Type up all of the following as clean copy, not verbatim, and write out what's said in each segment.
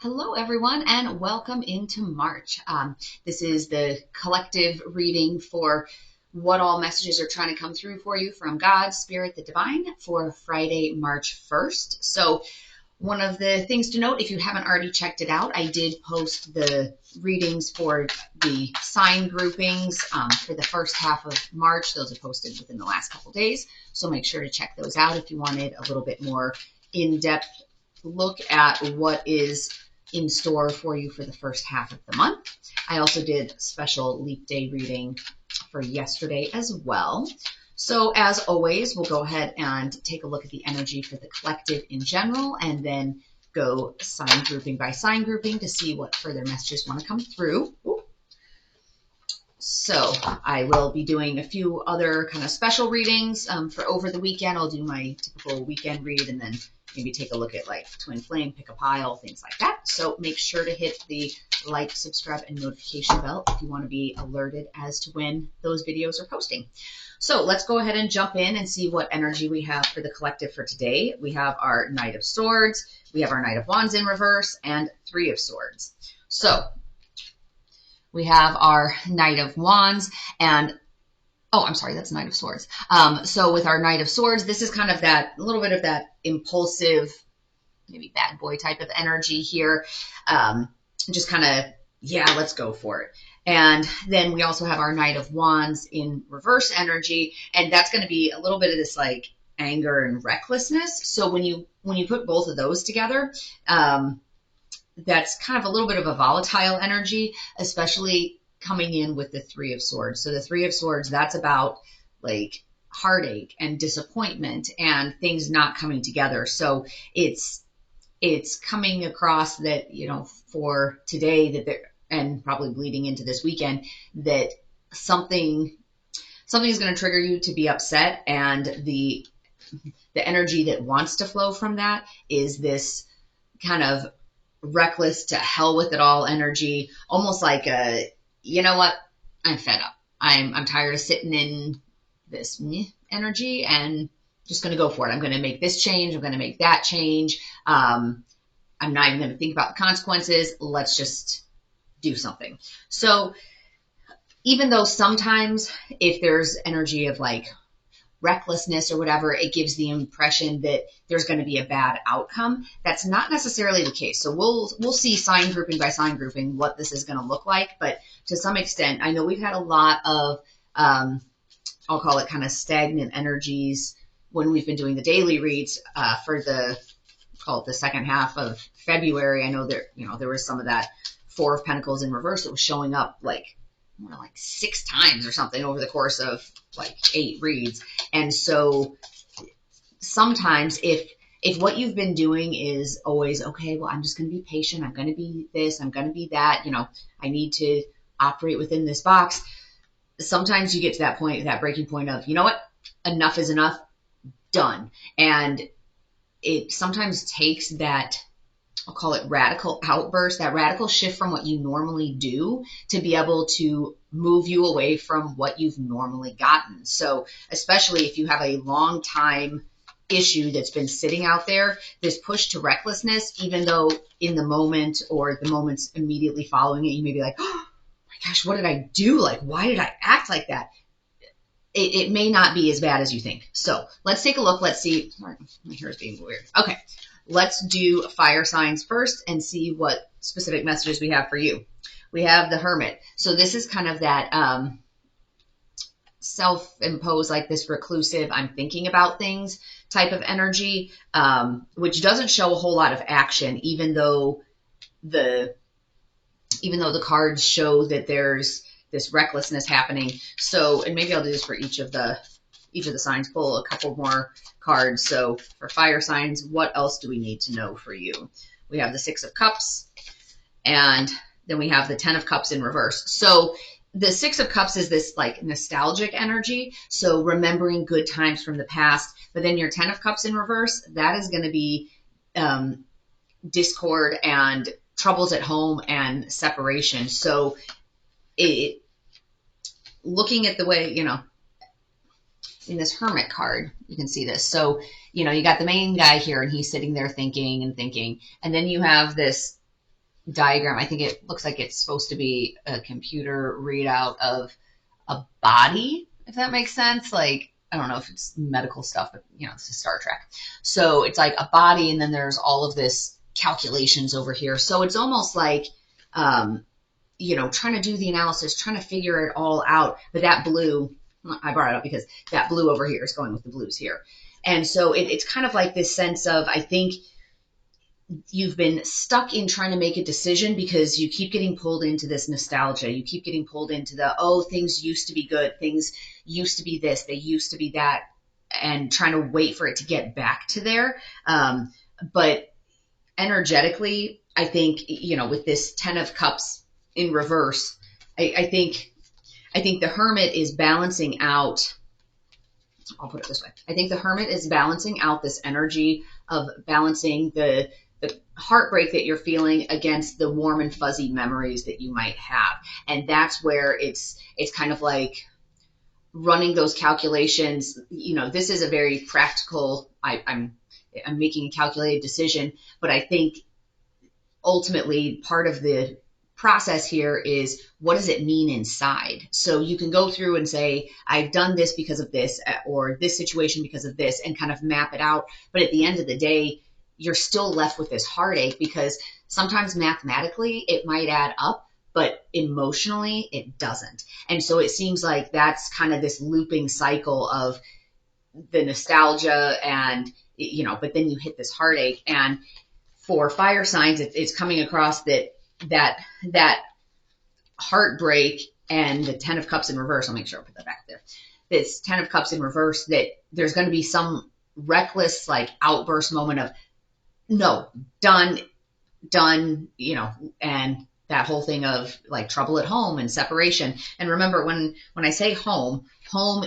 Hello, everyone, and welcome into March. This is the collective reading for what all messages are trying to come through for you from God, Spirit, the Divine for Friday, March 1st. So one of the things to note, if you haven't already checked it out, I did post the readings for the sign groupings for the first half of March. Those are posted within the last couple days, so make sure to check those out if you wanted a little bit more in-depth look at what is in store for you for the first half of the month. I also did a special leap day reading for yesterday as well. So as always, we'll go ahead and take a look at the energy for the collective in general, and then go sign grouping by sign grouping to see what further messages want to come through. So I will be doing a few other kind of special readings for over the weekend. I'll do my typical weekend read and then maybe take a look at like twin flame, pick a pile, things like that. So make sure to hit the like, subscribe, and notification bell if you want to be alerted as to when those videos are posting. So let's go ahead and jump in and see what energy we have for the collective for today. We have our Knight of Swords, we have our Knight of Wands in reverse, and Three of Swords. So we have our Knight of Wands and oh, I'm sorry, that's Knight of Swords. So with our Knight of Swords, this is kind of that, a little bit of that impulsive, maybe bad boy type of energy here. Just kind of, yeah, let's go for it. And then we also have our Knight of Wands in reverse energy, and that's going to be a little bit of this like anger and recklessness. So when you put both of those together, that's kind of a little bit of a volatile energy, especially coming in with the Three of Swords. So the Three of Swords, that's about like heartache and disappointment and things not coming together. So it's coming across that, you know, for today that there, and probably bleeding into this weekend, that something is going to trigger you to be upset, and the energy that wants to flow from that is this kind of reckless to hell with it all energy, almost like a, you know what, I'm fed up. I'm tired of sitting in this energy and just going to go for it. I'm going to make this change. I'm going to make that change. I'm not even going to think about the consequences. Let's just do something. So even though sometimes if there's energy of like recklessness or whatever, it gives the impression that there's going to be a bad outcome. That's not necessarily the case. So we'll see sign grouping by sign grouping what this is going to look like. But to some extent, I know we've had a lot of, I'll call it kind of stagnant energies when we've been doing the daily reads for call it the second half of February. I know there was some of that Four of Pentacles in reverse that was showing up like 6 times or something over the course of like 8 reads. And so sometimes if what you've been doing is always, okay, well, I'm just going to be patient. I'm going to be this, I'm going to be that, I need to operate within this box. Sometimes you get to that point, that breaking point of, you know what, enough is enough, done. And it sometimes takes that, I'll call it radical outburst, that radical shift from what you normally do to be able to move you away from what you've normally gotten. So especially if you have a long time issue that's been sitting out there, this push to recklessness, even though in the moment or the moments immediately following it, you may be like, oh my gosh, what did I do? Like, why did I act like that? It may not be as bad as you think. So let's take a look. Let's see. Sorry, my hair is being weird. Okay. Let's do fire signs first and see what specific messages we have for you. We have the Hermit. So this is kind of that self-imposed, like this reclusive, I'm thinking about things type of energy, which doesn't show a whole lot of action, even though the cards show that there's this recklessness happening. So, and maybe I'll do this for each of the signs, pull a couple more cards. So for fire signs, what else do we need to know for you? We have the Six of Cups, and then we have the Ten of Cups in reverse. So the Six of Cups is this like nostalgic energy. So remembering good times from the past, but then your Ten of Cups in reverse, that is going to be discord and troubles at home and separation. So looking at the way, in this Hermit card, you can see this. So, you got the main guy here and he's sitting there thinking and thinking. And then you have this diagram. I think it looks like it's supposed to be a computer readout of a body, if that makes sense. Like, I don't know if it's medical stuff, but this is Star Trek. So it's like a body, and then there's all of this calculations over here. So it's almost like, trying to do the analysis, trying to figure it all out. But that blue, I brought it up because that blue over here is going with the blues here. And so it's kind of like this sense of, I think you've been stuck in trying to make a decision because you keep getting pulled into this nostalgia. You keep getting pulled into things used to be good. Things used to be this. They used to be that. And trying to wait for it to get back to there. But energetically, I think, with this 10 of Cups in reverse, I think the Hermit is balancing out. I'll put it this way. I think the Hermit is balancing out this energy of balancing the heartbreak that you're feeling against the warm and fuzzy memories that you might have. And that's where it's kind of like running those calculations. This is a very practical, I'm making a calculated decision, but I think ultimately part of the process here is, what does it mean inside? So you can go through and say, I've done this because of this, or this situation because of this, and kind of map it out. But at the end of the day, you're still left with this heartache, because sometimes mathematically it might add up, but emotionally it doesn't. And so it seems like that's kind of this looping cycle of the nostalgia and, but then you hit this heartache. And for fire signs, it's coming across that heartbreak and the 10 of Cups in reverse. I'll make sure I put that back there. This 10 of Cups in reverse, that there's going to be some reckless, like, outburst moment of, no, done, and that whole thing of like trouble at home and separation. And remember, when I say home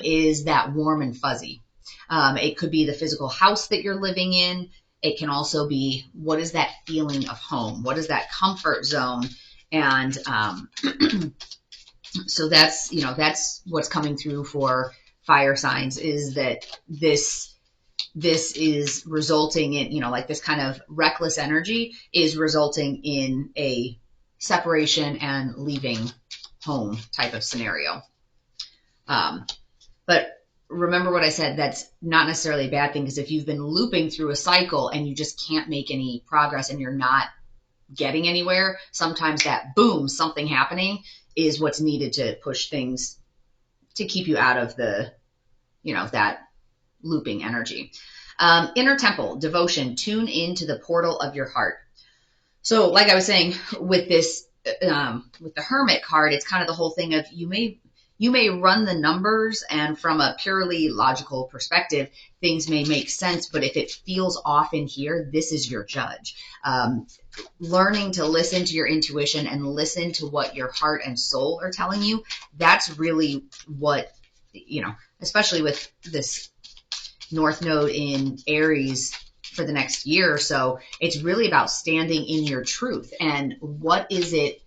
is that warm and fuzzy. It could be the physical house that you're living in. It can also be, what is that feeling of home? What is that comfort zone? And so that's what's coming through for fire signs, is that this is resulting in, like, this kind of reckless energy is resulting in a separation and leaving home type of scenario. But remember what I said, that's not necessarily a bad thing, because if you've been looping through a cycle and you just can't make any progress and you're not getting anywhere, sometimes that boom, something happening is what's needed to push things to keep you out of the, that looping energy. Inner temple, devotion, tune into the portal of your heart. So like I was saying, with this, with the Hermit card, it's kind of the whole thing of, you may run the numbers, and from a purely logical perspective, things may make sense, but if it feels off in here, this is your judge. Learning to listen to your intuition and listen to what your heart and soul are telling you, that's really what, especially with this North Node in Aries for the next year or so, it's really about standing in your truth. And what is it,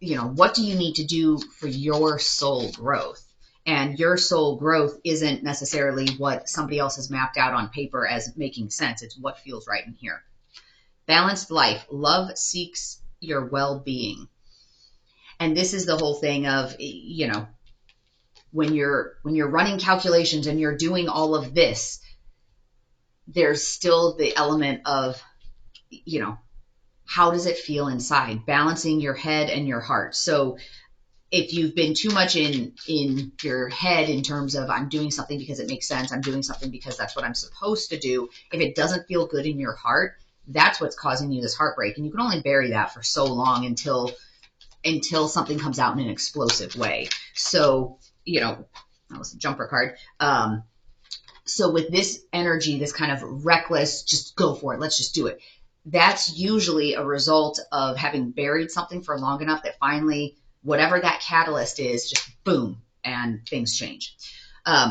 what do you need to do for your soul growth? And your soul growth isn't necessarily what somebody else has mapped out on paper as making sense. It's what feels right in here. Balanced life. Love seeks your well-being. And this is the whole thing of, when you're running calculations and you're doing all of this, there's still the element of, how does it feel inside? Balancing your head and your heart. So if you've been too much in your head in terms of, I'm doing something because it makes sense, I'm doing something because that's what I'm supposed to do, if it doesn't feel good in your heart, that's what's causing you this heartbreak. And you can only bury that for so long until something comes out in an explosive way. So, that was a jumper card. So with this energy, this kind of reckless, just go for it, let's just do it, that's usually a result of having buried something for long enough that finally, whatever that catalyst is, just boom, and things change.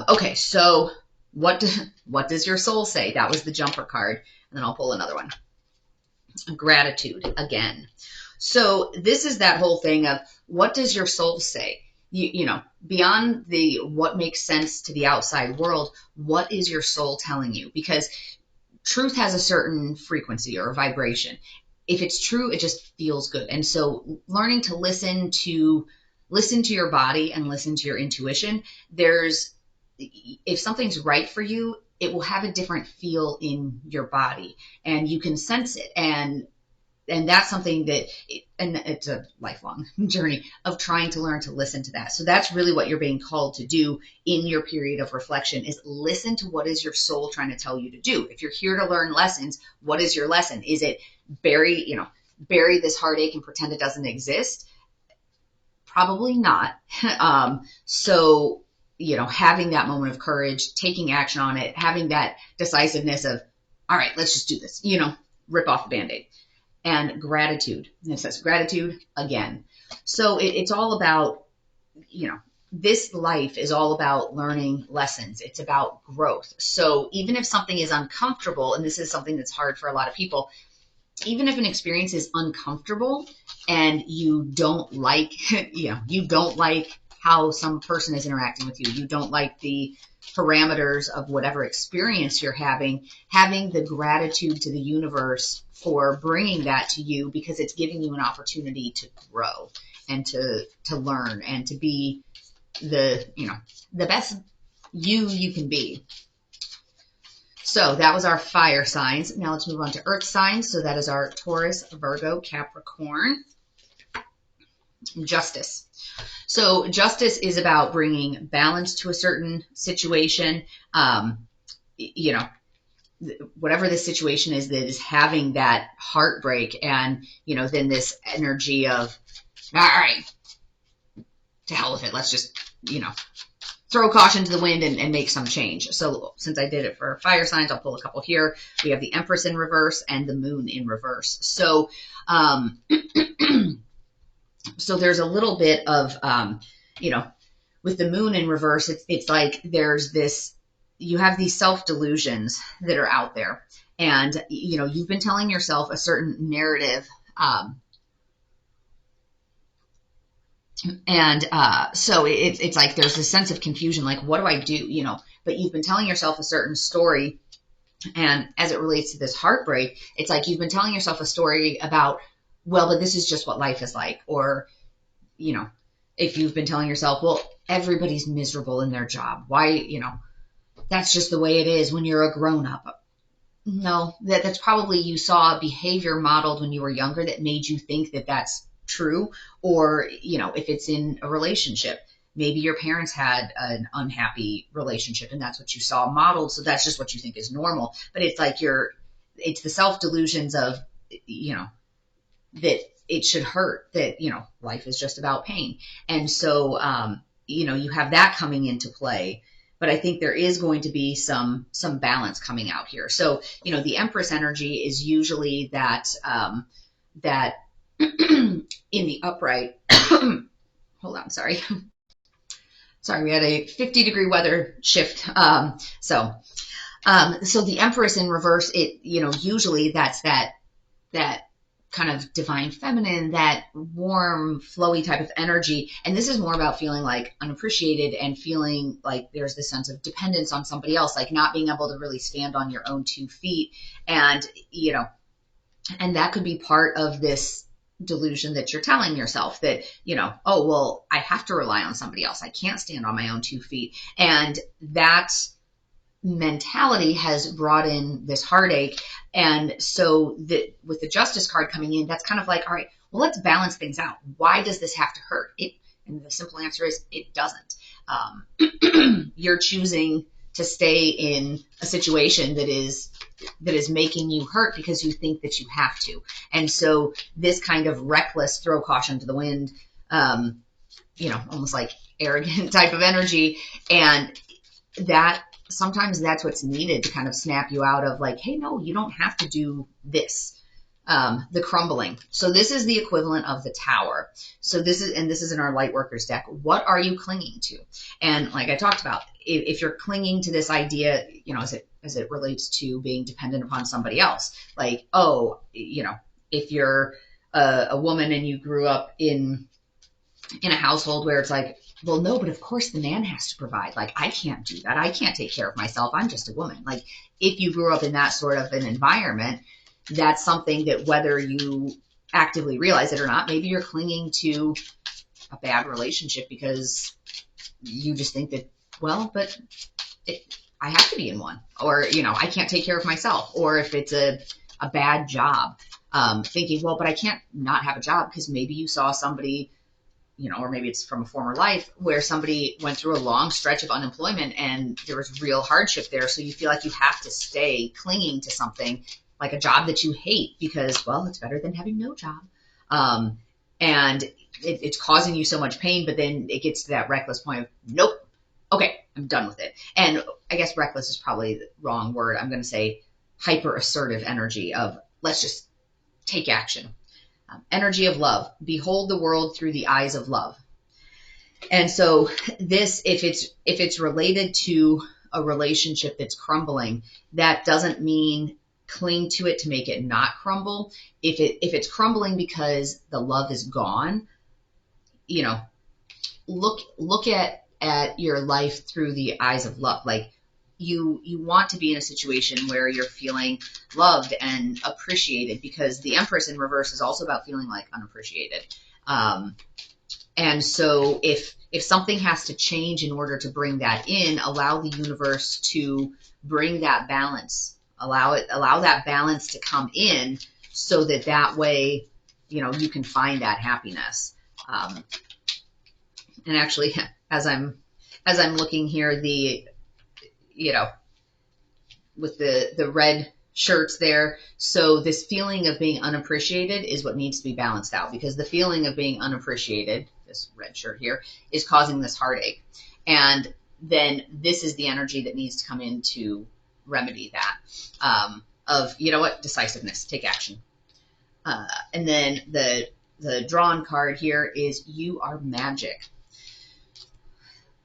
Okay, so what does your soul say? That was the jumper card. And then I'll pull another one. Gratitude again. So this is that whole thing of, what does your soul say? Beyond what makes sense to the outside world, what is your soul telling you? Because truth has a certain frequency or vibration. if it's true, it just feels good. And so learning to listen to your body and listen to your intuition, if something's right for you, it will have a different feel in your body and you can sense it. And that's something that, and it's a lifelong journey of trying to learn to listen to that. So that's really what you're being called to do in your period of reflection, is listen to what is your soul trying to tell you to do. If you're here to learn lessons, what is your lesson? Is it bury this heartache and pretend it doesn't exist? Probably not. So, having that moment of courage, taking action on it, having that decisiveness of, all right, let's just do this, rip off the Band-Aid. And gratitude. And it says gratitude again. So it's all about, this life is all about learning lessons. It's about growth. So even if something is uncomfortable, and this is something that's hard for a lot of people, even if an experience is uncomfortable and you don't like, you don't like how some person is interacting with you, you don't like the parameters of whatever experience you're having the gratitude to the universe for bringing that to you, because it's giving you an opportunity to grow and to learn and to be the best you can be. So that was our fire signs. Now let's move on to earth signs. So that is our Taurus, Virgo, Capricorn. Justice. So justice is about bringing balance to a certain situation. Whatever the situation is that is having that heartbreak, and, then this energy of, all right, to hell with it. Let's just, throw caution to the wind and make some change. So since I did it for fire signs, I'll pull a couple here. We have the Empress in reverse and the Moon in reverse. So, so there's a little bit of, with the Moon in reverse, it's like there's this, you have these self-delusions that are out there, and, you've been telling yourself a certain narrative, so it's like there's this sense of confusion, like, what do I do, but you've been telling yourself a certain story, and as it relates to this heartbreak, it's like you've been telling yourself a story about, well, but this is just what life is like, or, if you've been telling yourself, well, everybody's miserable in their job, why, that's just the way it is when you're a grown-up. No, that's probably you saw a behavior modeled when you were younger that made you think that that's true. Or, if it's in a relationship, maybe your parents had an unhappy relationship and that's what you saw modeled. So that's just what you think is normal. But it's like it's the self-delusions of, that it should hurt, that, life is just about pain. And so, you have that coming into play. But I think there is going to be some balance coming out here. So, the Empress energy is usually that in the upright, hold on, sorry, we had a 50-degree weather shift. So the Empress in reverse, it, usually that's that kind of divine feminine, that warm, flowy type of energy. And this is more about feeling like unappreciated and feeling like there's this sense of dependence on somebody else, like not being able to really stand on your own 2 feet. And, and that could be part of this delusion that you're telling yourself, that, oh, well, I have to rely on somebody else. I can't stand on my own 2 feet. And that mentality has brought in this heartache. And so with the Justice card coming in, that's kind of like, all right, well, let's balance things out. Why does this have to hurt? And the simple answer is it doesn't. You're choosing to stay in a situation that is making you hurt because you think that you have to. And so this kind of reckless throw caution to the wind, almost like arrogant type of energy. And that sometimes that's what's needed to kind of snap you out of like, hey, no, you don't have to do this. The crumbling. So this is the equivalent of the Tower. So this is in our Lightworkers deck. What are you clinging to? And like I talked about, if you're clinging to this idea, as it relates to being dependent upon somebody else, like, oh, if you're a woman and you grew up in a household where it's like, well, no, but of course the man has to provide. Like, I can't do that. I can't take care of myself. I'm just a woman. Like, if you grew up in that sort of an environment, that's something that whether you actively realize it or not, maybe you're clinging to a bad relationship because you just think that, well, but I have to be in one, or, I can't take care of myself. Or if it's a bad job, thinking, well, but I can't not have a job because maybe you saw somebody, or maybe it's from a former life where somebody went through a long stretch of unemployment and there was real hardship there. So you feel like you have to stay clinging to something like a job that you hate because, well, it's better than having no job. And it's causing you so much pain, but then it gets to that reckless point of, nope, okay, I'm done with it. And I guess reckless is probably the wrong word. I'm going to say hyper assertive energy of, let's just take action. Energy of love. Behold the world through the eyes of love. And so this, if it's related to a relationship that's crumbling, that doesn't mean cling to it to make it not crumble. If it's crumbling because the love is gone, look at your life through the eyes of love. Like you want to be in a situation where you're feeling loved and appreciated, because the Empress in reverse is also about feeling like unappreciated. And so if something has to change in order to bring that in, allow the universe to bring that balance. Allow that balance to come in so that way, you can find that happiness. And actually, as I'm looking here, with the red shirts there. So this feeling of being unappreciated is what needs to be balanced out, because the feeling of being unappreciated, this red shirt here, is causing this heartache. And then this is the energy that needs to come in to remedy that, of, decisiveness, take action. And then the drawn card here is you are magic.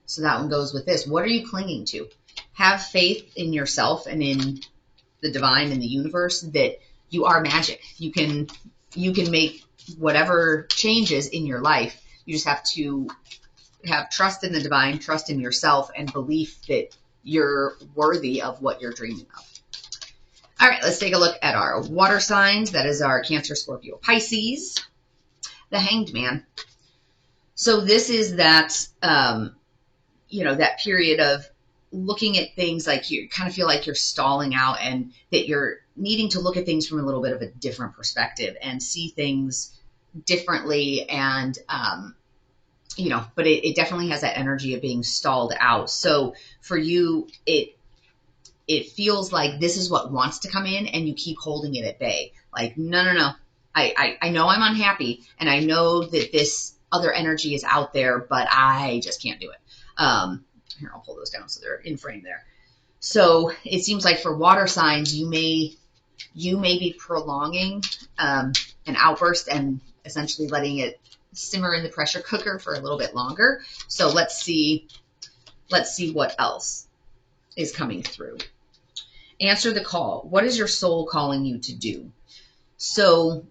So that one goes with this. What are you clinging to? Have faith in yourself and in the divine and the universe that you are magic. You can make whatever changes in your life. You just have to have trust in the divine, trust in yourself, and belief that you're worthy of what you're dreaming of. All right, let's take a look at our water signs. That is our Cancer, Scorpio, Pisces. The Hanged Man. So this is that, that period of looking at things like you kind of feel like you're stalling out, and that you're needing to look at things from a little bit of a different perspective and see things differently. And, but it definitely has that energy of being stalled out. So for you, it feels like this is what wants to come in and you keep holding it at bay. Like, no. I know I'm unhappy, and I know that this other energy is out there, but I just can't do it. Here, I'll pull those down so they're in frame there. So it seems like for water signs, you may be prolonging an outburst and essentially letting it simmer in the pressure cooker for a little bit longer. So let's see what else is coming through. Answer the call. What is your soul calling you to do? So,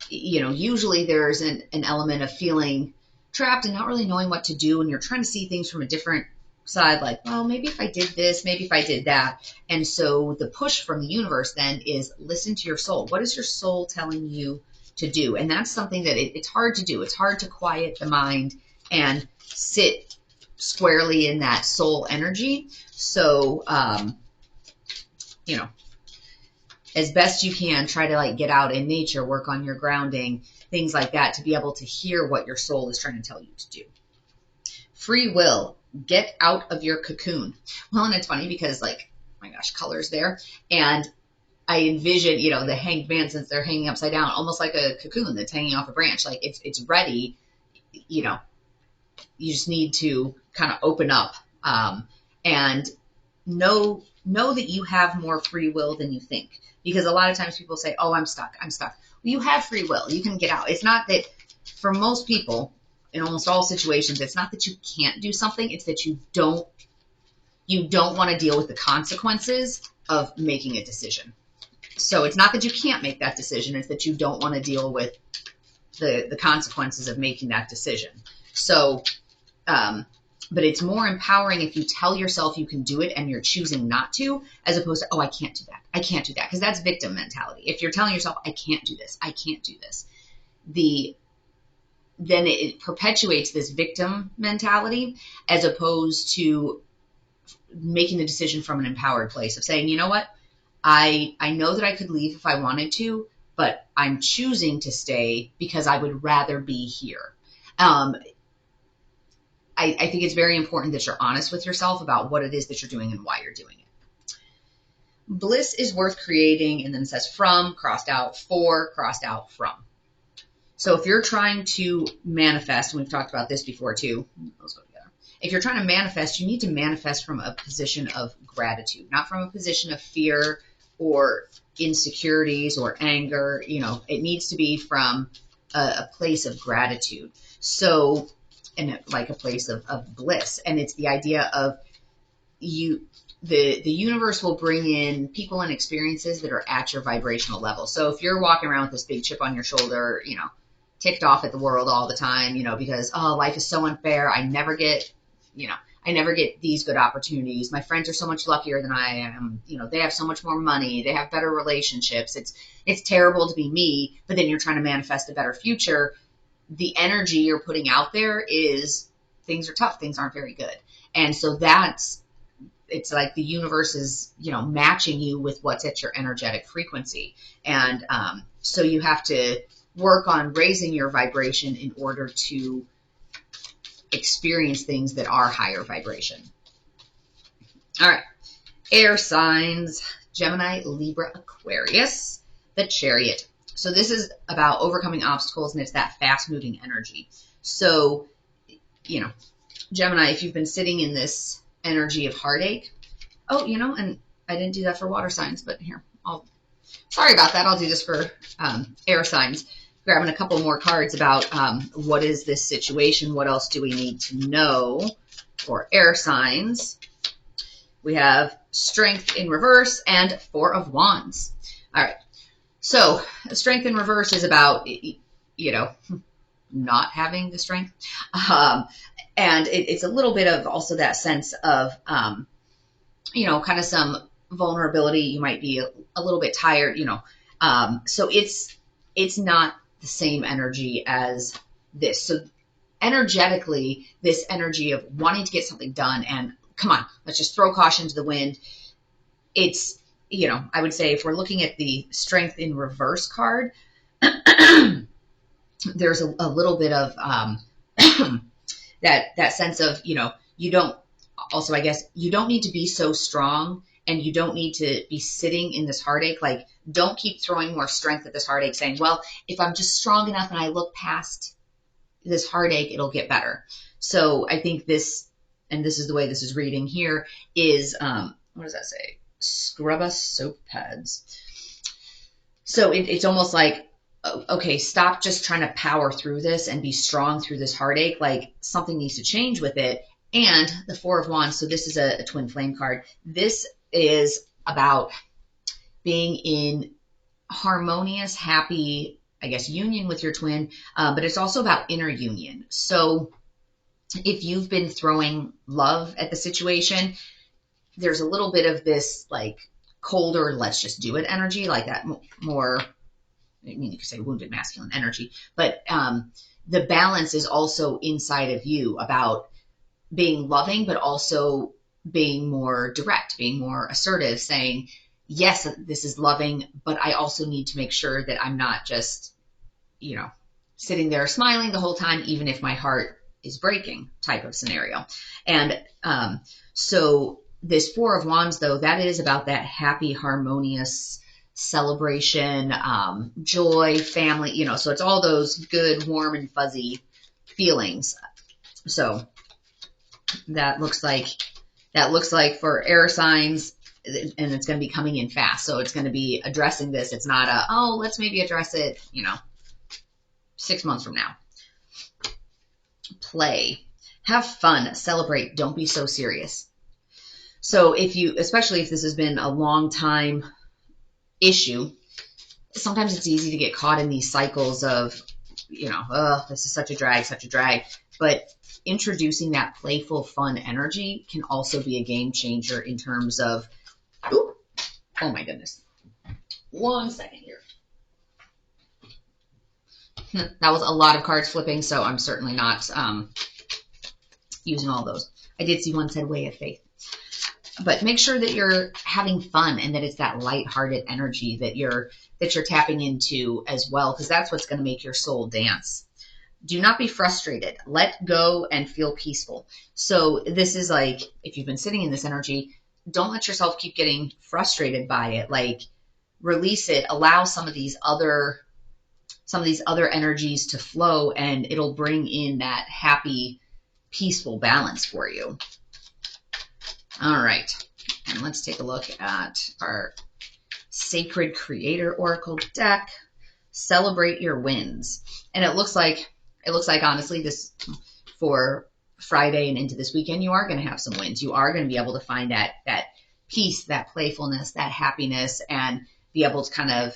usually there's an element of feeling trapped and not really knowing what to do, and you're trying to see things from a different side, like, well, maybe if I did this, maybe if I did that. And so the push from the universe then is listen to your soul. What is your soul telling you to do? And that's something that it's hard to do. It's hard to quiet the mind and sit squarely in that soul energy. So, as best you can, try to get out in nature, work on your grounding, things like that, to be able to hear what your soul is trying to tell you to do. Free will. Get out of your cocoon. Well, and it's funny because, oh my gosh, colors there. And I envision, the hanged man, since they're hanging upside down, almost like a cocoon that's hanging off a branch. Like it's ready, you just need to kind of open up, and know that you have more free will than you think. Because a lot of times people say, oh, I'm stuck. Well, you have free will. You can get out. It's not that, for most people, in almost all situations, it's not that you can't do something. It's that you don't want to deal with the consequences of making a decision. So it's not that you can't make that decision. It's that you don't want to deal with the consequences of making that decision. So But it's more empowering if you tell yourself you can do it and you're choosing not to, as opposed to, oh, I can't do that. I can't do that. Because that's victim mentality. If you're telling yourself, I can't do this, I can't do this, then it perpetuates this victim mentality, as opposed to making the decision from an empowered place of saying, you know what, I know that I could leave if I wanted to, but I'm choosing to stay because I would rather be here. I think it's very important that you're honest with yourself about what it is that you're doing and why you're doing it. Bliss is worth creating, and then it says from, crossed out, for, crossed out, from. So if you're trying to manifest, and we've talked about this before too, let's go together. If you're trying to manifest, you need to manifest from a position of gratitude, not from a position of fear or insecurities or anger. It needs to be from a place of gratitude. So, and like a place of bliss. And it's the idea of the universe will bring in people and experiences that are at your vibrational level. So if you're walking around with this big chip on your shoulder, ticked off at the world all the time, because, oh, life is so unfair. I never get these good opportunities. My friends are so much luckier than I am. They have so much more money. They have better relationships. It's terrible to be me, but then you're trying to manifest a better future. The energy you're putting out there is things are tough. Things aren't very good. And so it's like the universe is, matching you with what's at your energetic frequency. And so you have to work on raising your vibration in order to experience things that are higher vibration. All right. Air signs, Gemini, Libra, Aquarius, the Chariot. So this is about overcoming obstacles, and it's that fast-moving energy. So, Gemini, if you've been sitting in this energy of heartache, and I didn't do that for water signs, but here, sorry about that. I'll do this for air signs. Grabbing a couple more cards about what is this situation, what else do we need to know for air signs. We have Strength in reverse and Four of Wands. All right. So strength in reverse is about, not having the strength. And it's a little bit of also that sense of, kind of some vulnerability. You might be a little bit tired, so it's not the same energy as this. So energetically, this energy of wanting to get something done and come on, let's just throw caution to the wind. It's, I would say if we're looking at the strength in reverse card, there's a little bit of that sense of, you don't, also, I guess, you don't need to be so strong, and you don't need to be sitting in this heartache. Like, don't keep throwing more strength at this heartache saying, well, if I'm just strong enough and I look past this heartache, it'll get better. So I think this, and this is the way this is reading here, is, what does that say? Scrubba soap pads. So it's almost like, okay, stop just trying to power through this and be strong through this heartache. Like, something needs to change with it. And the Four of Wands, so this is a twin flame card. This is about being in harmonious, happy, I guess, union with your twin, but it's also about inner union. So if you've been throwing love at the situation, there's a little bit of this like colder, let's just do it energy, like that more, I mean, you could say wounded masculine energy, but the balance is also inside of you about being loving, but also being more direct, being more assertive, saying, yes, this is loving, but I also need to make sure that I'm not just, sitting there smiling the whole time, even if my heart is breaking type of scenario. And so this Four of Wands, though, that is about that happy, harmonious celebration, joy, family, so it's all those good, warm and fuzzy feelings. So that looks like for air signs, and it's going to be coming in fast. So it's going to be addressing this. It's not let's maybe address it, 6 months from now. Play, have fun, celebrate, don't be so serious. So especially if this has been a long time issue, sometimes it's easy to get caught in these cycles of, this is such a drag. But introducing that playful, fun energy can also be a game changer in terms of, ooh, oh my goodness. 1 second here. That was a lot of cards flipping, so I'm certainly not using all those. I did see one said way of faith. But make sure that you're having fun and that it's that lighthearted energy that you're tapping into as well, because that's what's going to make your soul dance. Do not be frustrated. Let go and feel peaceful. So this is like, if you've been sitting in this energy, don't let yourself keep getting frustrated by it. Like, release it. Allow some of these other energies to flow, and it'll bring in that happy, peaceful balance for you. All right, and let's take a look at our Sacred Creator Oracle deck. Celebrate your wins. And it looks like honestly, this for Friday and into this weekend, you are going to have some wins. You are going to be able to find that peace, that playfulness, that happiness, and be able to kind of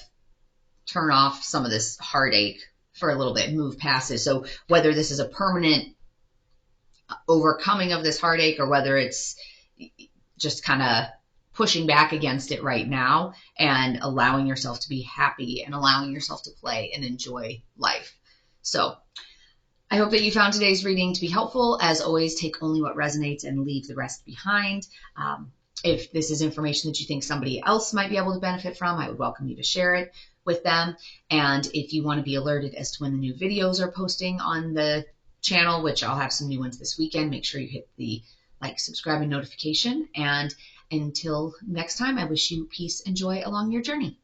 turn off some of this heartache for a little bit and move past it. So whether this is a permanent overcoming of this heartache, or whether it's just kind of pushing back against it right now and allowing yourself to be happy and allowing yourself to play and enjoy life. So I hope that you found today's reading to be helpful. As always, take only what resonates and leave the rest behind. If this is information that you think somebody else might be able to benefit from, I would welcome you to share it with them. And if you want to be alerted as to when the new videos are posting on the channel, which I'll have some new ones this weekend, make sure you hit the like, subscribe, and notification. And until next time, I wish you peace and joy along your journey.